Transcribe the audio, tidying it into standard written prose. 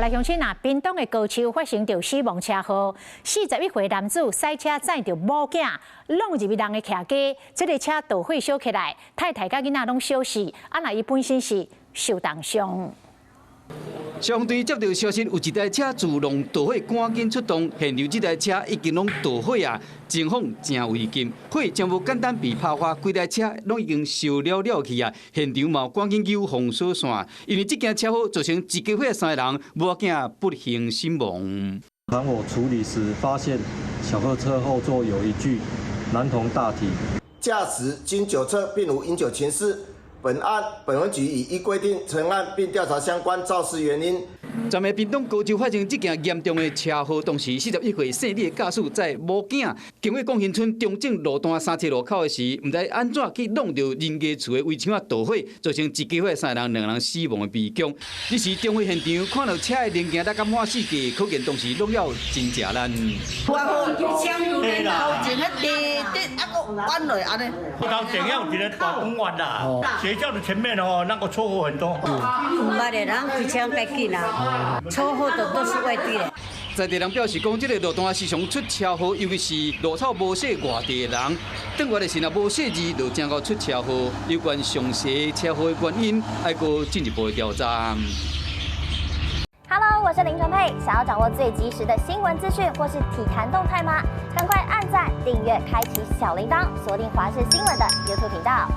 来乡亲啊，屏东的高树发生着死亡车祸，41岁男子赛车载着某囝，弄入去人的徛街，这个车倒火烧起来，太太甲囡仔拢烧死，那伊本身是受重伤。 消防队接到消息，有一台车自动导火，赶紧出动。现场这台车已经拢导火啊，情况真危险。火将无简单被拍花，规台车拢已经烧了去啊。现场嘛赶紧救封锁线，因为这件车祸造成一家伙3个人无仔不幸身亡。当我处理时，发现小客车后座有一具男童大体，驾驶经酒测并无饮酒情事。 本文局已依规定成案，并调查相关肇事原因。昨暝屏东高州发生这件严重的车祸，当时41岁姓李的驾驶载某囝，经过广兴村中正路段三车路口的时，唔知安怎去弄到人家厝的围墙啊导火，造成一家伙3个人2人死亡的悲剧。这时中火现场看到车的零件大概满世界，可见当时落了真正难。我讲枪头前迄地啊个弯落安尼。刚怎样一个大公园啦，学校的前面哦，那个车祸很多。唔捌的人开枪该紧啊，车祸都是外地的。在地人表示讲，这个路段时常出车祸，尤其是路草无写外地的人，等外的是若无写字，就正好出车祸。有关详细车祸的原因，还过进一步的调查。Hello， 我是林纯佩。想要掌握最及时的新闻资讯或是体坛动态吗？赶快按赞、订阅、开启小铃铛，锁定华视新闻的 YouTube 频道。